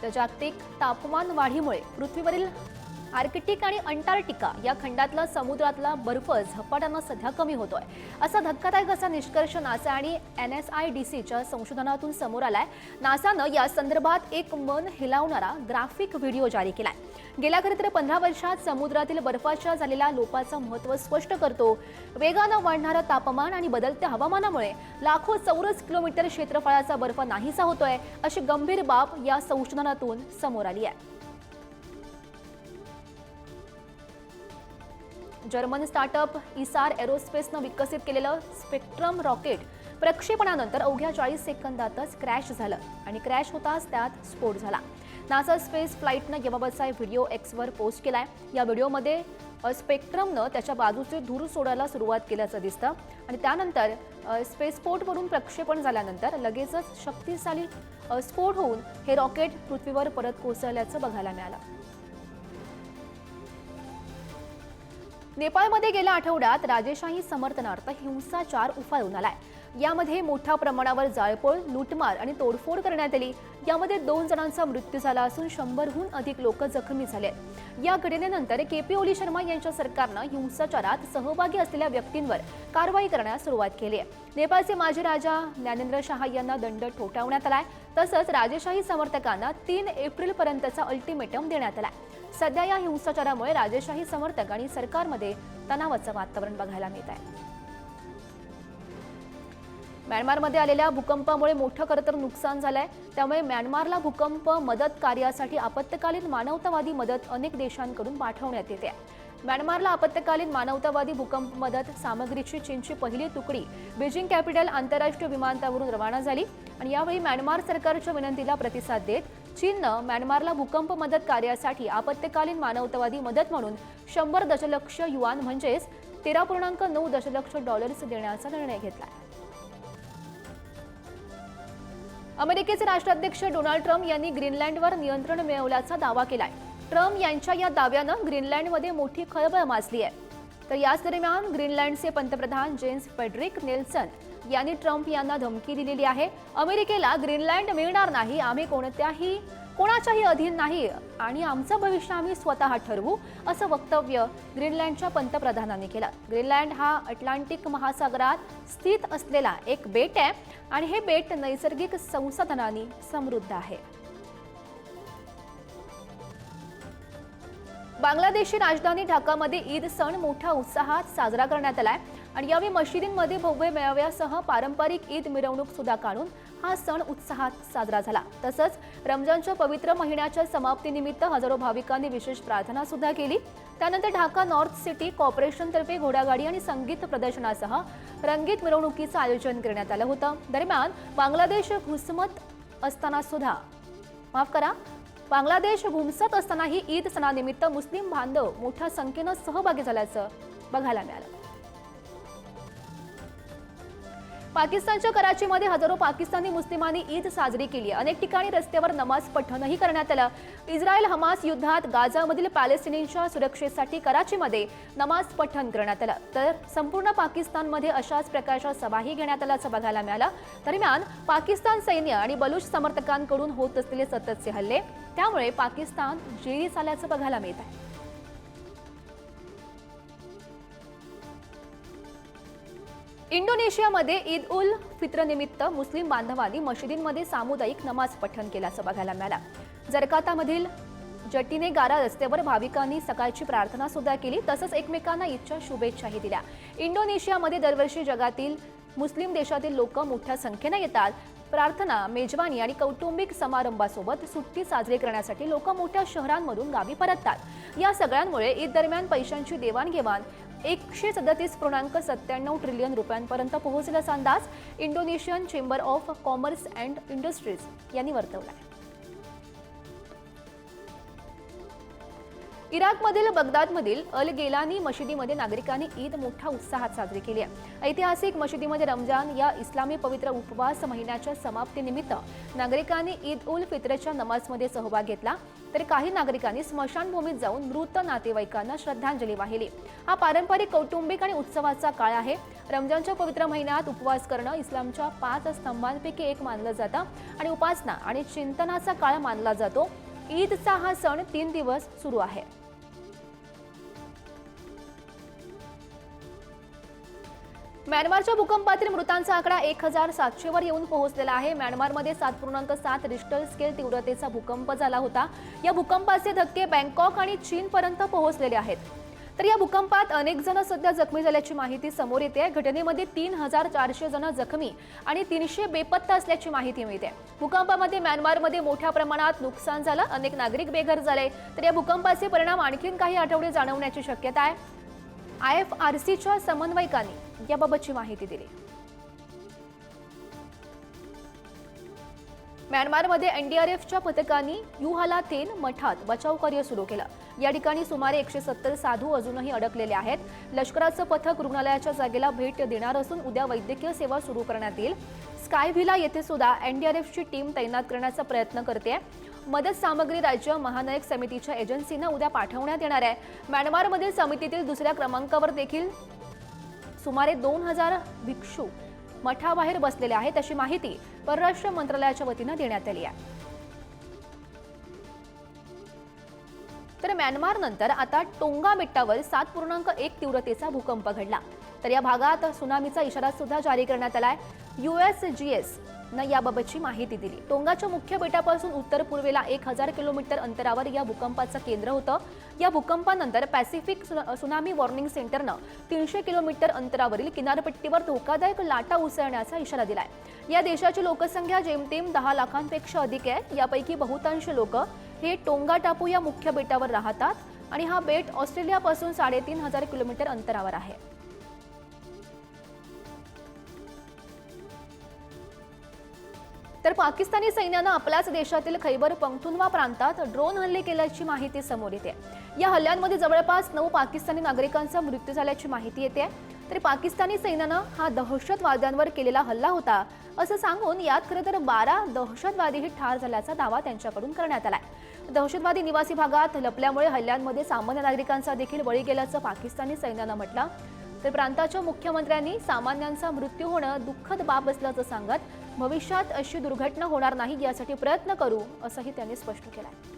तर जागतिक तापमान वाढीमुळे पृथ्वीवरील आर्क्टिक आणि अंटार्क्टिका या खंडातला समुद्रातला बर्फ झपाट्यानं सध्या कमी होतोय असा धक्कादायक असा निष्कर्ष नासा आणि NSIDCच्या संशोधनातून समोर आलाय। नासानं या संदर्भात एक मन हिलावणारा ग्राफिक व्हिडिओ जारी केलाय। गेल्या खरं तर 15 वर्षात समुद्रातील बर्फाच्या झालेल्या लोपाचं महत्त्व स्पष्ट करतो। वेगानं वाढणारं तापमान आणि बदलत्या हवामानामुळे लाखो चौरस किलोमीटर क्षेत्रफळाचा बर्फ नाहीसा होतोय अशी गंभीर बाब या संशोधनातून समोर आली आहे। जर्मन स्टार्टअप इसार एरोस्पेसनं विकसित केलेलं स्पेक्ट्रम रॉकेट प्रक्षेपणानंतर अवघ्या 40 सेकंदातच क्रॅश झालं आणि क्रॅश होताच त्यात स्फोट झाला। नासा स्पेस फ्लाईटनं याबाबतचा व्हिडिओ एक्सवर पोस्ट केलाय। या व्हिडिओमध्ये स्पेक्ट्रमनं त्याच्या बाजूचे धूर सोडायला सुरुवात केल्याचं दिसतं आणि त्यानंतर स्पेसपोर्टवरून प्रक्षेपण झाल्यानंतर लगेचच शक्तिशाली स्फोट होऊन हे रॉकेट पृथ्वीवर परत कोसळल्याचं बघायला मिळालं। नेपाळमध्ये गेल्या आठवड्यात राजेशाही समर्थनार्थ हिंसाचार उफाळून आलाय। यामध्ये मोठ्या प्रमाणावर जाळपोळ, लूटमार आणि तोडफोड करण्यात आली। यामध्ये 2 जणांचा मृत्यू झाला असून 100हून अधिक लोक जखमी झाले। या घटनेनंतर KP ओली शर्मा यांच्या सरकारनं हिंसाचारात सहभागी असलेल्या व्यक्तींवर कारवाई करण्यास सुरुवात केली आहे। नेपाळचे माजी राजा ज्ञानेंद्र शाह यांना दंड ठोठावण्यात आलाय। तसंच राजेशाही समर्थकांना 3 एप्रिलपर्यंतचा अल्टिमेटम देण्यात आलाय। सध्या या हिंसाचारामुळे राजेशाही समर्थक आणि सरकारमध्ये तणावाचं वातावरण बघायला मिळत आहे। म्यानमारमध्ये आलेल्या भूकंपामुळे मोठं खरं तर नुकसान झालंय। त्यामुळे म्यानमारला भूकंप मदत कार्यासाठी आपत्कालीन मानवतावादी मदत अनेक देशांकडून पाठवण्यात येते। म्यानमारला आपत्कालीन मानवतावादी भूकंप मदत सामग्रीची चीनची पहिली तुकडी बीजिंग कॅपिटल आंतरराष्ट्रीय विमानतळावरून रवाना झाली आणि यावेळी म्यानमार सरकारच्या विनंतीला प्रतिसाद देत चीननं म्यानमारला भूकंप मदत कार्यासाठी आपत्कालीन मानवतावादी मदत म्हणून 100 दशलक्ष युआन म्हणजेच 13.9 दशलक्ष डॉलर्स देण्याचा निर्णय घेतला। अमेरिकेचे राष्ट्राध्यक्ष डोनाल्ड ट्रम्प यांनी ग्रीनलँडवर नियंत्रण मिळवल्याचा दावा केलाय। ट्रम्प यांच्या या दाव्यानं ग्रीनलँडमध्ये मोठी खळबळ माजली आहे। तर याच दरम्यान ग्रीनलँडचे पंतप्रधान जेन्स फेडरिक नेल्सन यांनी ट्रम्प यांना धमकी दिलेली आहे। अमेरिकेला ग्रीनलँड मिळणार नाही, आम्ही कोणाच्याही अधीन नाही आणि आमचं भविष्य आम्ही स्वतः ठरवू असं वक्तव्य ग्रीनलँडच्या पंतप्रधानांनी केलं। ग्रीनलँड हा अटलांटिक महासागरात स्थित असलेला एक बेट आहे आणि हे बेट नैसर्गिक संसाधनांनी समृद्ध आहे। बांगलादेशची राजधानी ढाकामध्ये ईद सण मोठ्या उत्साहात साजरा करण्यात आलाय आणि यावेळी मशिदींमध्ये भव्य मेळाव्यासह पारंपरिक ईद मिरवणूक सुद्धा काढून हा सण उत्साहात साजरा झाला। तसंच रमजानच्या पवित्र महिन्याच्या समाप्तीनिमित्त हजारो भाविकांनी विशेष प्रार्थना सुद्धा केली। त्यानंतर ढाका नॉर्थ सिटी कॉर्पोरेशनतर्फे घोडागाडी आणि संगीत प्रदर्शनासह रंगीत मिरवणुकीचं आयोजन करण्यात आलं होतं। दरम्यान बांगलादेश घुमसत असतानाही ईद सणानिमित्त मुस्लिम बांधव मोठ्या संख्येनं सहभागी झाल्याचं बघायला मिळालं। पाकिस्तानच्या कराचीमध्ये हजारो पाकिस्तानी मुस्लिमांनी ईद साजरी केली। अनेक ठिकाणी रस्त्यावर नमाज पठणही करण्यात आलं। इस्रायल हमास युद्धात गाझामधील पॅलेस्टिनींच्या सुरक्षेसाठी कराचीमध्ये नमाज पठण करण्यात आलं। तर संपूर्ण पाकिस्तानमध्ये अशाच प्रकारच्या सभाही घेण्यात आल्याचं बघायला मिळालं। दरम्यान पाकिस्तान सैन्य आणि बलूच समर्थकांकडून होत असलेले सततचे हल्ले त्यामुळे पाकिस्तान जेरीस आल्याचं बघायला मिळत आहे। इंडोनेशियामध्ये ईद उल फित्र निमित्त मुस्लिम बांधवांनी मशिदींमध्ये सामुदायिक नमाज पठण केल्याचं बघायला मिळालं। जकार्तामधील जटिनेगारा रस्त्यावर भाविकांनी सकाळची प्रार्थना सुद्धा केली। तसंच एकमेकांना ईदच्या शुभेच्छाही दिल्या। इंडोनेशियामध्ये दरवर्षी जगातील मुस्लिम देशातील लोक मोठ्या संख्येने येतात। प्रार्थना, मेजवानी आणि कौटुंबिक समारंभासोबत सुट्टी साजरी करण्यासाठी लोक मोठ्या शहरांमधून गावी परततात। या सगळ्यांमुळे ईद दरम्यान पैशांची देवाणघेवाण 137.97 ट्रिलियन रुपयांपर्यंत पोहोचल्याचा अंदाज Indonesian chamber of commerce and industries यांनी वर्तवला आहे। इराकमधील बगदादमधील अल गेलानी मशिदीमध्ये नागरिकांनी ईद मोठ्या उत्साहात साजरी केली आहे। ऐतिहासिक मशिदीमध्ये रमजान या इस्लामी पवित्र उपवास महिन्याच्या समाप्तीनिमित्त नागरिकांनी ईद उल फित्रच्या नमाजमध्ये सहभाग घेतला, तर काही नागरिकांनी स्मशानभूमीत जाऊन मृत नातेवाईकांना श्रद्धांजली वाहिली। हा पारंपरिक कौटुंबिक आणि उत्सवाचा काळ आहे। रमजानच्या पवित्र महिन्यात उपवास करणं इस्लामच्या 5 स्तंभांपैकी एक मानलं जातं आणि उपासना आणि चिंतनाचा काळ मानला जातो। ईदचा हा सण 3 दिवस सुरू आहे। म्यानमारच्या भूकंपातील मृतांचा आकडा 1700 वर येऊन पोहोचलेला आहे। म्यानमारमध्ये 7.7 रिश्टर स्केल तीव्रतेचा भूकंप झाला होता। या भूकंपाचे धक्के बँकॉक आणि चीनपर्यंत पोहोचलेले आहेत। तर या भूकंपात अनेक जण सध्या जखमी झाल्याची माहिती समोर येते। घटनेमध्ये 3400 जण जखमी आणि 300 बेपत्ता असल्याची माहिती मिळते। भूकंपामध्ये म्यानमारमध्ये मोठ्या प्रमाणात नुकसान झालं, अनेक नागरिक बेघर झाले, तर या भूकंपाचे परिणाम आणखीन काही आठवडे जाणवण्याची शक्यता आहे। IFRCच्या समन्वयकांनी याबाबतची माहिती दिली। म्यानमारमध्ये NDRFच्या पथकांनी युहालाथेन मठात बचाव कार्य सुरू केलं। या ठिकाणी सुमारे 170 साधू अजूनही अडकलेले आहेत। लष्कराचं पथक रुग्णालयाच्या जागेला भेट देणार असून उद्या वैद्यकीय सेवा सुरू करण्यात येईल। स्काय व्हिला येथे सुद्धा NDRFची टीम तैनात करण्याचा प्रयत्न करते। मदत सामग्री राज्य महानायक समितीच्या एजन्सीना उद्या पाठवण्यात येणार आहे। म्यानमारमधील समितीतील दुसऱ्या क्रमांकावर देखील सुमारे 2000 भिक्षू मठाबाहेर बसलेले आहेत, अशी माहिती परराष्ट्र मंत्रालयाच्या वतीनं देण्यात आली आहे। तर म्यानमार नंतर आता टोंगा बेटावर 7.1 तीव्रतेचा भूकंप घडला, तर या भागात सुनामीचा इशारा सुद्धा जारी करण्यात आलाय। USGS न याबाबतची माहिती दिली। टोंगाच्या मुख्य बेटापासून उत्तर पूर्वेला 1000 किलोमीटर अंतरावर या भूकंपाचं केंद्र होतं। या भूकंपानंतर पॅसिफिक सुनामी वॉर्निंग सेंटरनं 300 किलोमीटर अंतरावरील किनारपट्टीवर धोकादायक लाटा उसळण्याचा इशारा दिलाय। या देशाची लोकसंख्या जेमतेम 10 लाखांपेक्षा अधिक आहे। यापैकी बहुतांश लोक हे टोंगा टापू या मुख्य बेटावर राहतात आणि हा बेट ऑस्ट्रेलियापासून 3500 किलोमीटर अंतरावर आहे। तर पाकिस्तानी सैन्यानं आपल्याच देशातील खैबर पख्तूनख्वा प्रांतात ड्रोन हल्ले केल्याची माहिती समोर येते। या हल्ल्यांमध्ये जवळपास 9 पाकिस्तानी नागरिकांचा मृत्यू झाल्याची माहिती येते। तर पाकिस्तानी सैन्यानं हा दहशतवाद्यांवर केलेला हल्ला होता असं सांगून यात खरं तर 12 दहशतवादीही ठार झाल्याचा दावा त्यांच्याकडून करण्यात आलाय। दहशतवादी निवासी भागात लपल्यामुळे हल्ल्यांमध्ये सामान्य नागरिकांचा देखील बळी गेल्याचं पाकिस्तानी सैन्यानं म्हटलं। तर प्रांताच्या मुख्यमंत्र्यांनी सामान्यांचा मृत्यू होणं दुःखद बाब असल्याचं सांगत भविष्यात अशी दुर्घटना होणार नाही यासाठी प्रयत्न करू असंही त्यांनी स्पष्ट केलंय।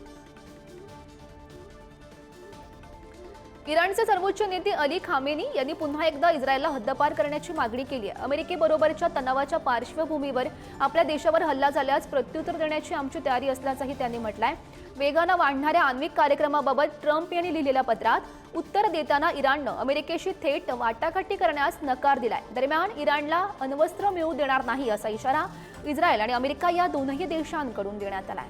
इराणचे सर्वोच्च नेते अली खामेनी यांनी पुन्हा एकदा इस्रायलला हद्दपार करण्याची मागणी केली आहे। अमेरिकेबरोबरच्या तणावाच्या पार्श्वभूमीवर आपल्या देशावर हल्ला झाल्यास प्रत्युत्तर देण्याची आमची तयारी असल्याचंही त्यांनी म्हटलंय। वेगानं वाढणाऱ्या आण्विक कार्यक्रमाबाबत ट्रम्प यांनी लिहिलेल्या पत्रात उत्तर देताना इराणनं अमेरिकेशी थेट वाटाघाटी करण्यास नकार दिलाय। दरम्यान इराणला अण्वस्त्र मिळू देणार नाही असा इशारा इस्रायल आणि अमेरिका या दोनही देशांकडून देण्यात आलाय।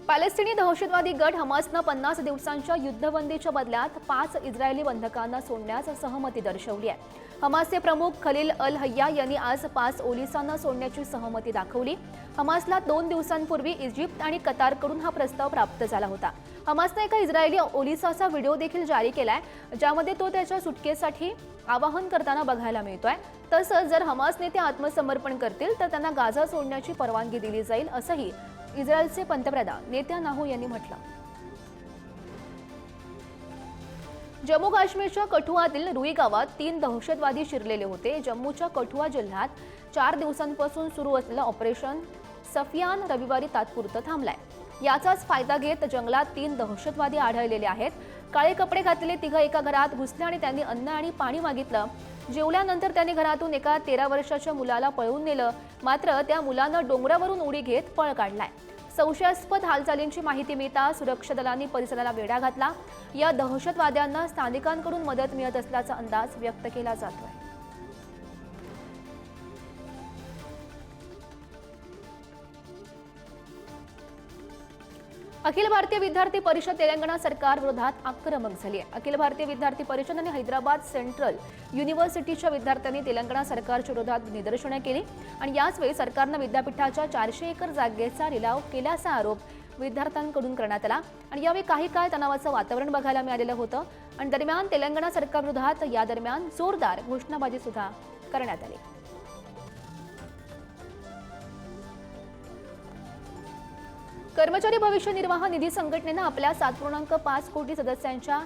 पॅलेस्टिनी दहशतवादी गट हमासनं 50 दिवसांच्या युद्धबंदीच्या बदल्यात 5 इस्रायली बंधकांना सोडण्यास सहमती दर्शवली आहे। हमासचे प्रमुख खलील अल हय्या यांनी आज 5 ओलिसांना सोडण्याची सहमती दाखवली। हमासला 2 दिवसांपूर्वी इजिप्त आणि कतारकडून हा प्रस्ताव प्राप्त झाला होता। हमासने एका इस्रायली ओलिसाचा व्हिडिओ देखील जारी केलाय, ज्यामध्ये तो त्याच्या सुटकेसाठी आवाहन करताना बघायला मिळतोय। तसंच जर हमास नेते आत्मसमर्पण करतील तर त्यांना गाझा सोडण्याची परवानगी दिली जाईल असंही इस्रायलचे पंतप्रधान नेत्यानाहू यांनी म्हटलं। जम्मू काश्मीरच्या कठुआतील रुई गावात 3 दहशतवादी शिरलेले होते। जम्मूच्या कठुआ जिल्ह्यात 4 दिवसांपासून सुरू असलेलं ऑपरेशन सफियान रविवारी तात्पुरतं थांबलंय। याचाच फायदा घेत जंगलात 3 दहशतवादी आढळलेले आहेत। काळे कपडे घातलेले 3 एका घरात घुसले आणि त्यांनी अन्न आणि पाणी मागितलं। जेवल्यानंतर त्यांनी घरातून एका 13 वर्षाच्या मुलाला पळवून नेलं, मात्र त्या मुलानं डोंगरावरून उडी घेत पळ काढलाय। संशयास्पद हालचालींची माहिती मिळता सुरक्षा दलांनी परिसराला वेढा घातला। या दहशतवाद्यांना स्थानिकांकडून मदत मिळत असल्याचा अंदाज व्यक्त केला जातोय। अखिल भारतीय विद्यार्थी परिषद तेलंगणा सरकार विरोधात आक्रमक झाली आहे। अखिल भारतीय विद्यार्थी परिषद आणि हैदराबाद सेंट्रल युनिव्हर्सिटीच्या विद्यार्थ्यांनी तेलंगणा सरकारच्या विरोधात निदर्शने केली आणि याच वेळी सरकारने विद्यापीठाच्या 400 एकर जागेचा लिलाव केल्याचा आरोप विद्यार्थ्यांकडून करण्यात आला आणि यावेळी काही काळ तणावाचं वातावरण बघायला मिळालेलं होतं आणि दरम्यान तेलंगणा सरकार विरोधात या दरम्यान जोरदार घोषणाबाजी सुद्धा करण्यात आली। कर्मचारी भविष्य निर्वाह निधी संघटनेने आपल्या 7.5 कोटी सदस्यांच्या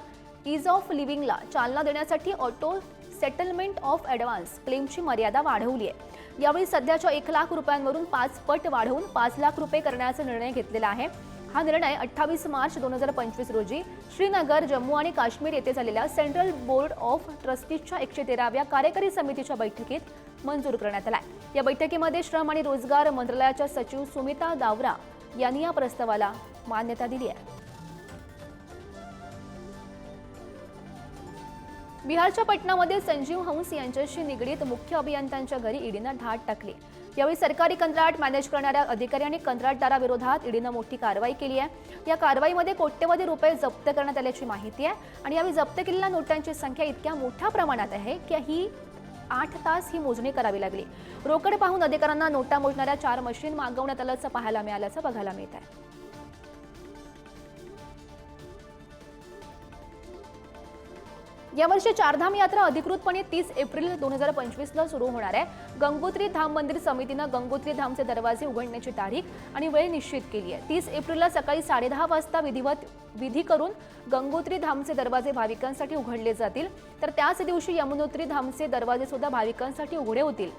ईज ऑफ लिव्हिंगला चालना देण्यासाठी ऑटो सेटलमेंट ऑफ ॲडव्हान्स क्लेमची मर्यादा वाढवली आहे। यावेळी सध्याच्या 1 लाख रुपयांवरून 5 पट वाढवून 5 लाख रुपये करण्याचा निर्णय घेतलेला आहे। हा निर्णय 28 मार्च 2025 रोजी श्रीनगर, जम्मू आणि काश्मीर येथे झालेल्या सेंट्रल बोर्ड ऑफ ट्रस्टीजच्या 113व्या कार्यकारी समितीच्या बैठकीत मंजूर करण्यात आला। या बैठकीमध्ये श्रम आणि रोजगार मंत्रालयाच्या सचिव सुमिता दावरा यांनी या प्रस्तावाला मान्यता दिली आहे। बिहारच्या पटनामध्ये संजीव हंस यांच्याशी निगडीत मुख्य अभियंत्यांच्या घरी ईडीनं धाड टाकली। यावेळी सरकारी कंत्राट मॅनेज करणाऱ्या अधिकारी आणि कंत्राटदाराविरोधात ईडीनं मोठी कारवाई केली आहे। या कारवाईमध्ये कोट्यवधी रुपये जप्त करण्यात आल्याची माहिती आहे आणि यावेळी जप्त केलेल्या नोटांची संख्या इतक्या मोठ्या प्रमाणात आहे की ही 8 तास ही मोजणी करावी लागली। रोकड पाहून अधिकाऱ्यांना नोटा मोजणाऱ्या 4 मशीन मागवण्यात आल्याचं पाहायला मिळाल्याचं बघायला मिळत आहे। यावर्षी चारधाम यात्रा अधिकृतपणे 30 एप्रिल 2025ला सुरू होणार आहे। गंगोत्री धाम मंदिर समितीने गंगोत्री धामचे दरवाजे उघडण्याची तारीख आणि वेळ निश्चित केली आहे। 30 एप्रिलला सकाळी 10:30 वाजता विधी करून गंगोत्री धामचे दरवाजे भाविकांसाठी उघडले जातील, तर त्याच दिवशी यमुनोत्री धामचे दरवाजे सुद्धा भाविकांसाठी उघडे होतील।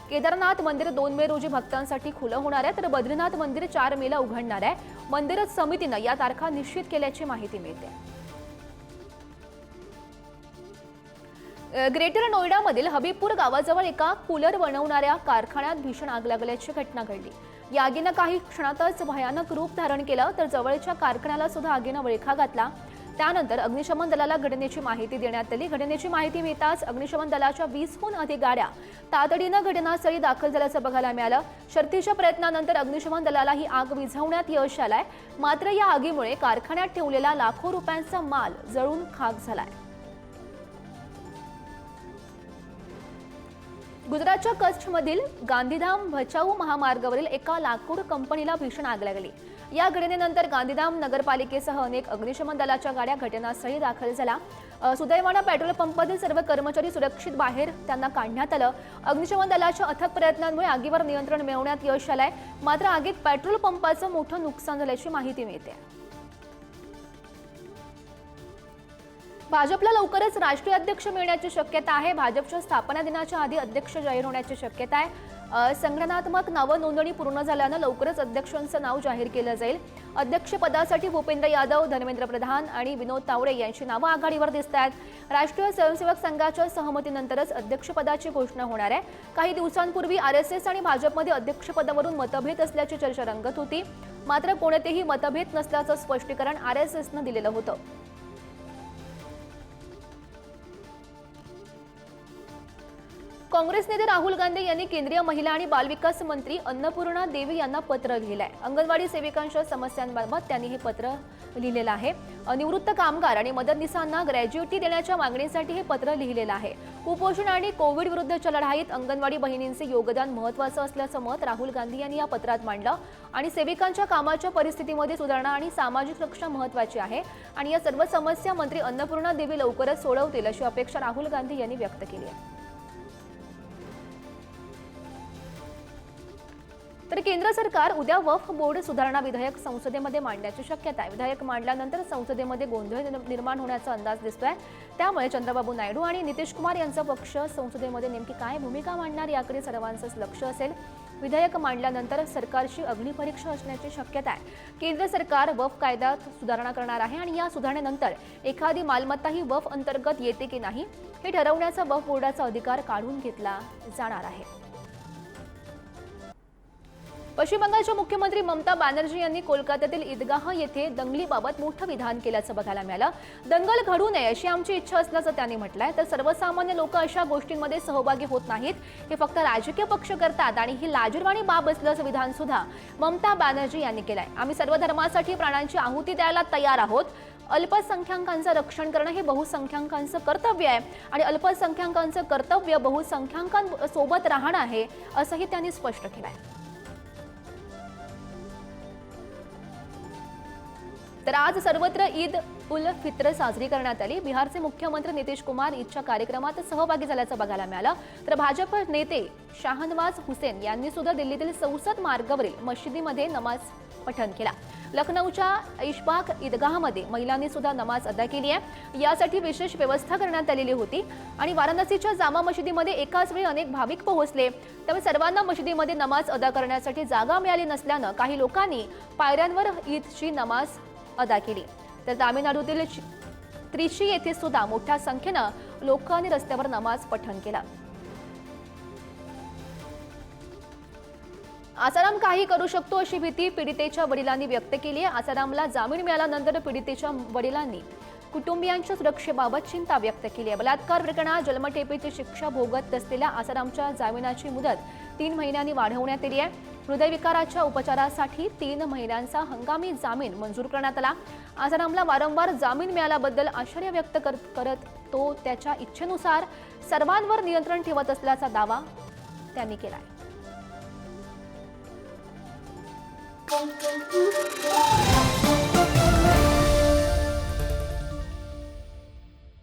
केदारनाथ मंदिर 2 मे रोजी भक्तांसाठी खुलं होणार आहे, तर बद्रीनाथ मंदिर 4 मेला उघडणार आहे। मंदिर समितीने या तारखा निश्चित केल्याची माहिती मिळते। ग्रेटर नोएडामधील हबीबपूर गावाजवळ एका कूलर बनवणाऱ्या कारखान्यात भीषण आग लागल्याची घटना घडली। या आगीनं काही क्षणातच भयानक रूप धारण केलं, तर जवळच्या कारखान्याला सुद्धा आगीनं विळखा घातला। त्यानंतर अग्निशमन दलाला घटनेची माहिती देण्यात आली। घटनेची माहिती मिळताच अग्निशमन दलाच्या 20हून अधिक गाड्या तातडीनं घटनास्थळी दाखल झाल्याचं बघायला मिळालं। शर्थीच्या प्रयत्नानंतर अग्निशमन दलाला ही आग विझवण्यात यश आलंय, मात्र या आगीमुळे कारखान्यात ठेवलेला लाखो रुपयांचा माल जळून खाक झालाय। गुजरातच्या कच्छमधील गांधीधाम भचाऊ महामार्गावरील एका लाकूड कंपनीला भीषण आग लागली। या घटनेनंतर गांधीधाम नगरपालिकेसह अनेक अग्निशमन दलाच्या गाड्या घटनास्थळी दाखल झाल्या। सुदैवानं पेट्रोल पंपातील सर्व कर्मचारी सुरक्षित बाहेर त्यांना काढण्यात आलं। अग्निशमन दलाच्या अथक प्रयत्नांमुळे आगीवर नियंत्रण मिळवण्यात यश आलंय, मात्र आगीत पेट्रोल पंपाचं मोठं नुकसान झाल्याची माहिती मिळते। भाजपला लवकरच राष्ट्रीय अध्यक्ष मिळण्याची शक्यता आहे। भाजपच्या स्थापना दिनाच्या आधी अध्यक्ष जाहीर होण्याची शक्यता आहे। संगणनात्मक नाव नोंदणी पूर्ण झाल्यानं लवकरच अध्यक्षांचं नाव जाहीर केलं जाईल। अध्यक्षपदासाठी भूपेंद्र यादव, धर्मेंद्र प्रधान आणि विनोद तावडे यांची नावं आघाडीवर दिसत आहेत। राष्ट्रीय स्वयंसेवक संघाच्या सहमतीनंतरच अध्यक्षपदाची घोषणा होणार आहे। काही दिवसांपूर्वी आरएसएस आणि भाजपमध्ये अध्यक्षपदावरून मतभेद असल्याची चर्चा रंगत होती, मात्र कोणतेही मतभेद नसल्याचं स्पष्टीकरण आरएसएसनं दिलेलं होतं। काँग्रेस नेते राहुल गांधी यांनी केंद्रीय महिला आणि बालविकास मंत्री अन्नपूर्णा देवी यांना पत्र लिहिलं आहे। अंगणवाडी सेविकांच्या समस्यांबाबत त्यांनी हे पत्र लिहिलेलं आहे। निवृत्त कामगार आणि मदतनीसांना ग्रॅज्युइटी देण्याच्या मागणीसाठी हे पत्र लिहिलेलं आहे। कुपोषण आणि कोविड विरुद्धच्या लढाईत अंगणवाडी बहिणींचे योगदान महत्त्वाचं असल्याचं मत राहुल गांधी यांनी या पत्रात मांडलं आणि सेविकांच्या कामाच्या परिस्थितीमध्ये सुधारणा आणि सामाजिक रक्षा महत्त्वाची आहे आणि या सर्व समस्या मंत्री अन्नपूर्णा देवी लवकरच सोडवतील अशी अपेक्षा राहुल गांधी यांनी व्यक्त केली आहे। तर केंद्र सरकार उद्या वक्फ बोर्ड सुधारणा विधेयक संसदेमध्ये मांडण्याची शक्यता आहे। विधेयक मांडल्यानंतर संसदेमध्ये गोंधळ निर्माण होण्याचा अंदाज दिसतोय, त्यामुळे चंद्रबाबू नायडू आणि नितीश कुमार यांचा पक्ष संसदेमध्ये नेमकी काय भूमिका मांडणार याकडे सर्वांचंच लक्ष असेल। विधेयक मांडल्यानंतर सरकारची अग्निपरीक्षा असण्याची शक्यता आहे। केंद्र सरकार वक्फ कायद्यात सुधारणा करणार आहे आणि या सुधारणेनंतर एखादी मालमत्ता ही वक्फ अंतर्गत येते की नाही हे ठरवण्याचा वक्फ बोर्डाचा अधिकार काढून घेतला जाणार आहे। पश्चिम बंगालच्या मुख्यमंत्री ममता बॅनर्जी यांनी कोलकात्यातील ईदगाह येथे दंगलीबाबत मोठं विधान केल्याचं बघायला मिळालं. दंगल घडू नये अशी आमची इच्छा असल्याचं त्यांनी म्हटलंय. तर सर्वसामान्य लोक अशा गोष्टींमध्ये सहभागी होत नाहीत, हे फक्त राजकीय पक्ष करतात आणि ही लाजिरवाणी बाब असल्याचं विधान सुद्धा ममता बॅनर्जी यांनी केलंय. आम्ही सर्व धर्मासाठी प्राणांची आहुती द्यायला तयार आहोत. अल्पसंख्याकांचं रक्षण करणं हे बहुसंख्याकांचं कर्तव्य आहे आणि अल्पसंख्याकांचं कर्तव्य बहुसंख्याकांसोबत राहणं आहे, असंही त्यांनी स्पष्ट केलंय. तर आज सर्वत्र ईद उल फित्र साजरी करण्यात आली. बिहारचे मुख्यमंत्री नितीश कुमार ईदच्या कार्यक्रमात सहभागी झाल्याचं बघायला मिळालं. तर भाजप नेते शाहनवाज हुसेन यांनी सुद्धा दिल्लीतील संसद मार्गावरील मशिदीमध्ये नमाज पठण केला. लखनौच्या इशबाग ईदगाहमध्ये महिलांनी सुद्धा नमाज अदा केली आहे. यासाठी विशेष व्यवस्था करण्यात आलेली होती आणि वाराणसीच्या जामा मशिदीमध्ये एकाच वेळी अनेक भाविक पोहोचले. त्यामुळे सर्वांना मशिदीमध्ये नमाज अदा करण्यासाठी जागा मिळाली नसल्यानं काही लोकांनी पायऱ्यांवर ईदची नमाज अदा केली. तर तामिळनाडूतील त्रिची येथे सुद्धा मोठ्या संख्येनं लोकांनी रस्त्यावर नमाज पठण केला. आसाराम काही करू शकतो अशी भीती पीडितेच्या वडिलांनी व्यक्त केली आहे. आसारामला जामीन मिळाल्यानंतर पीडितेच्या वडिलांनी कुटुंबियांच्या सुरक्षेबाबत चिंता व्यक्त केली आहे. बलात्कार प्रकरणात जन्मठेपेची शिक्षा भोगत असलेल्या आसारामच्या जामिनाची मुदत 3 महिन्यांनी वाढवण्यात आली आहे. हृदयविकाराच्या उपचारासाठी 3 महिन्यांचा हंगामी जामीन मंजूर करण्यात आला. आसारामला वारंवार जामीन मिळाल्याबद्दल आश्चर्य व्यक्त करत तो त्याच्या इच्छेनुसार सर्वांवर नियंत्रण ठेवत असल्याचा दावा त्यांनी केला.